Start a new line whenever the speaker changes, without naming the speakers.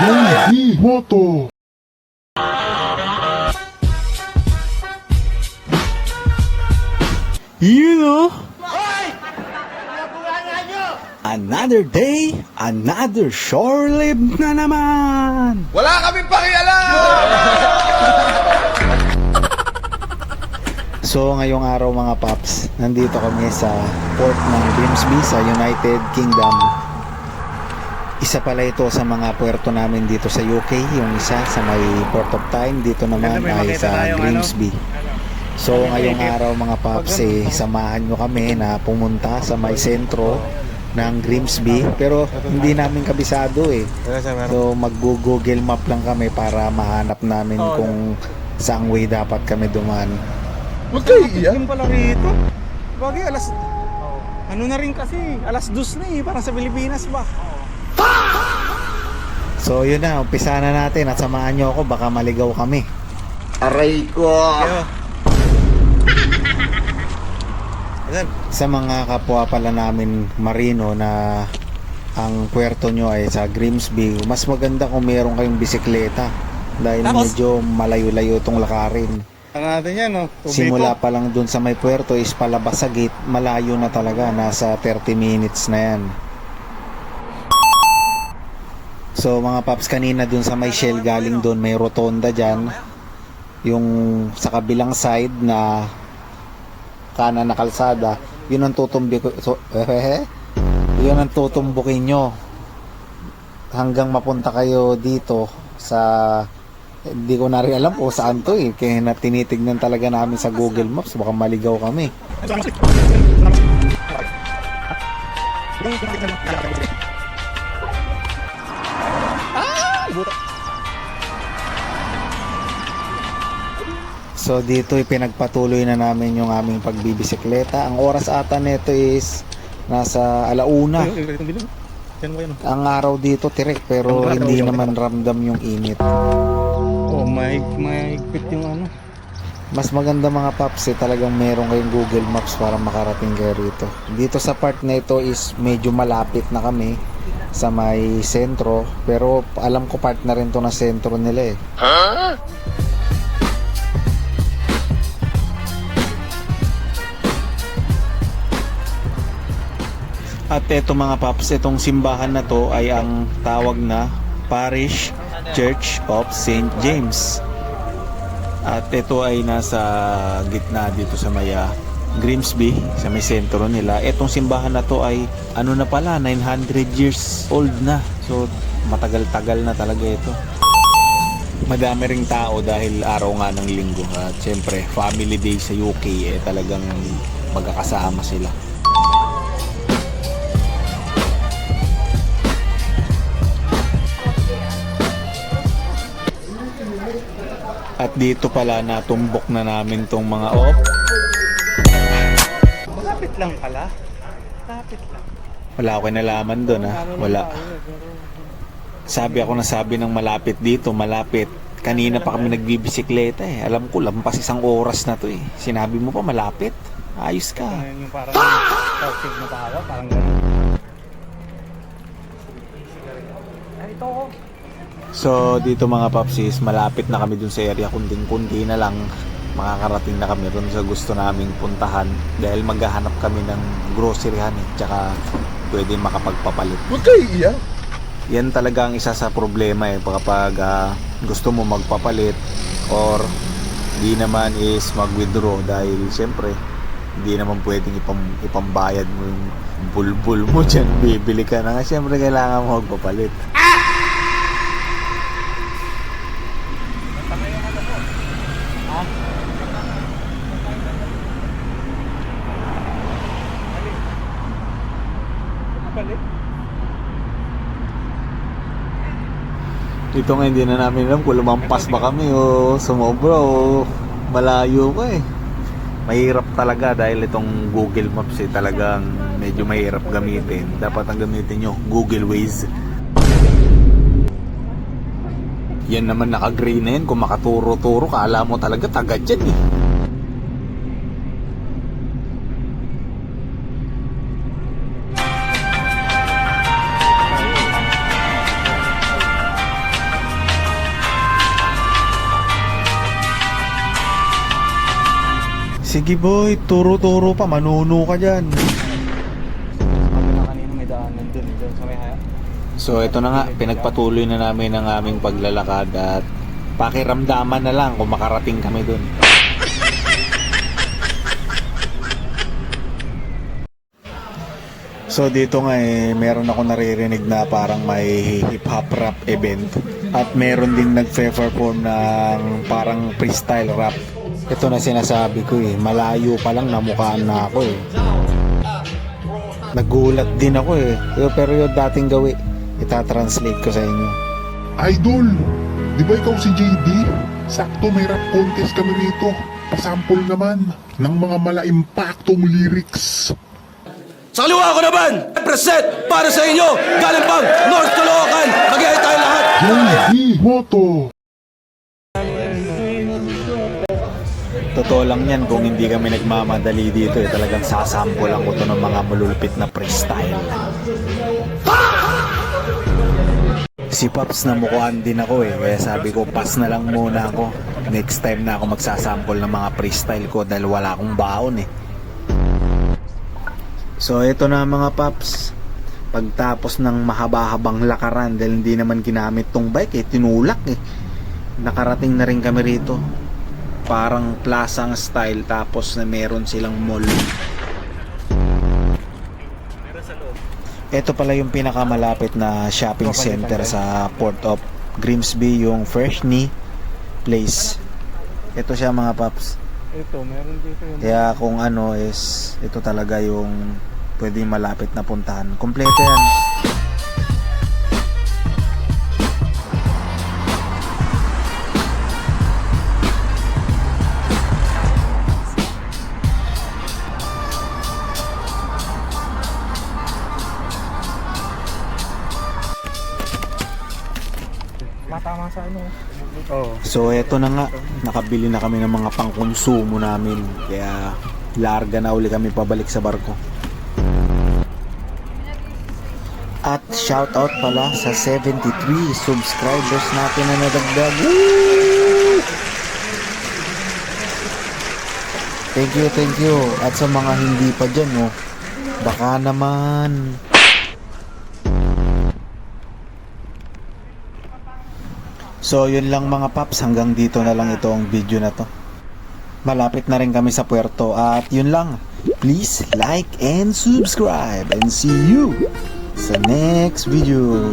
JD Moto.
You know, another day, another shore live na naman.
Wala kaming pakialam!
So ngayong araw mga paps, nandito kami sa port ng Grimsby sa United Kingdom. Isa pala ito sa mga puerto namin dito sa UK, yung isa sa may Port of Tyne, dito naman ay sa Grimsby. So ngayong araw mga paps, samahan nyo kami na pumunta sa may sentro ng Grimsby, pero hindi namin kabisado So mag-Google map lang kami para mahanap namin kung saang way dapat kami dumaan.
Huwag kayo iiyak.
Yung pala rito. Bagay alas... Ano na rin kasi, alas 2 na parang sa Pilipinas ba?
So yun na, umpisa na natin at samahan nyo ako, baka maligaw kami.
Aray ko!
Sa mga kapwa pala namin marino na ang puerto nyo ay sa Grimsby, mas maganda kung meron kayong bisikleta dahil medyo malayo-layo itong lakarin.
Ano natin yan, no?
Simula pa lang dun sa may puerto is palabas sa gate, malayo na talaga, nasa 30 minutes na yan. So mga paps, kanina dun sa may Shell, galing dun may rotonda dyan, yung sa kabilang side na kanan na kalsada, yun ang yun ang tutumbukin nyo hanggang mapunta kayo dito sa, hindi ko na rin alam kung saan to kaya tinitignan talaga namin sa Google Maps, baka maligaw kami. So dito pinagpatuloy na namin yung aming pagbibisikleta. Ang oras ata nito is nasa alauna. Ang araw dito tirik pero hindi naman ramdam yung init.
Oh, may quit yung ano.
Mas maganda mga paps talagang meron kayong Google Maps para makarating kayo rito. Dito sa part na ito is medyo malapit na kami sa may sentro, pero alam ko part na rin to na sentro nila At eto mga paps, itong simbahan na to ay ang tawag na Parish Church of St. James. At ito ay nasa gitna dito sa may Grimsby, sa may sentro nila. Etong simbahan na to ay ano na pala, 900 years old na. So matagal-tagal na talaga ito. Madami ring tao dahil araw nga ng linggo. At syempre, family day sa UK talagang magkakasama sila. At dito pala natumbok na namin tong mga
Malapit lang pala. Malapit lang.
Wala ako kinalaman doon Wala. Sabi ako na sabi ng malapit dito, malapit. Kanina pa kami nagbibisikleta Alam ko lampas isang oras na to Sinabi mo pa malapit. Ayos ka.
Yung parang toxic na tawa, parang gano'n. Ito ko.
So dito mga papsis, malapit na kami dun sa area, kunding-kundi na lang makakarating na kami dun sa gusto naming puntahan dahil maghahanap kami ng groceryhan tsaka pwede makapagpapalit.
Huwag kayo iiyak.
Yan talaga ang isa sa problema kapag gusto mo magpapalit or di naman is mag-withdraw dahil siyempre hindi naman pwedeng ipambayad mo yung bulbul mo dyan, bibili ka na nga, siyempre kailangan mo magpapalit. Dito nga hindi na namin alam kung lumampas ba kami o sumobra o malayo ko Mahirap talaga dahil itong Google Maps talagang medyo mahirap gamitin. Dapat ang gamitin nyo Google Waze. Yan naman naka-green na yan. Kung makaturo-turo ka, alam mo talaga taga dyan Sige boy, turo-turo pa, manuno ka dyan.
Sabi na kanina may daanan dun sa may haya.
So ito na nga, pinagpatuloy na namin ang aming paglalakad at pakiramdaman na lang kung makarating kami dun. So dito nga meron ako naririnig na parang may hip-hop rap event at meron ding nagpe-perform ng parang freestyle rap. Ito na sinasabi ko malayo pa lang namukhaan na ako Nagulat din ako pero yung dating gawi, itatranslate ko sa inyo.
Idol, di ba ikaw si JD? Sakto may rap contest kami rito. Pasample naman ng mga mala-impactong lyrics.
Sa kaliwa ko naman, present para sa inyo, galing pang North Caloocan, mag-iay tayo lahat.
JD Moto.
Totoo lang yan kung hindi kami nagmamadali dito talagang sasample lang ko to ng mga malulupit na freestyle. Si Pops na mukhaan din ako kaya sabi ko pass na lang muna ako. Next time na ako magsasample ng mga freestyle ko dahil wala akong baon So ito na mga Pops, pagtapos ng mahaba-habang lakaran dahil hindi naman ginamit tong bike tinulak nakarating na rin kami rito. Parang plasang style tapos na meron silang mall. Ito pala yung pinakamalapit na shopping center sa Port of Grimsby, yung Freshney Place. Ito siya mga Pops.
Ito, meron dito yung...
Kaya kung ano ito talaga yung pwedeng malapit na puntahan. Kompleto yan.
Matama sa ano. Oo.
So eto na nga, nakabili na kami ng mga pangkonsumo namin. Kaya larga na uli kami pabalik sa barko. At shoutout pala sa 73 subscribers natin na nadagdag. Woo! Thank you. At sa mga hindi pa dyan, baka naman. So yun lang mga Paps, hanggang dito na lang itong video na to. Malapit na rin kami sa puerto at yun lang. Please like and subscribe and see you sa next video.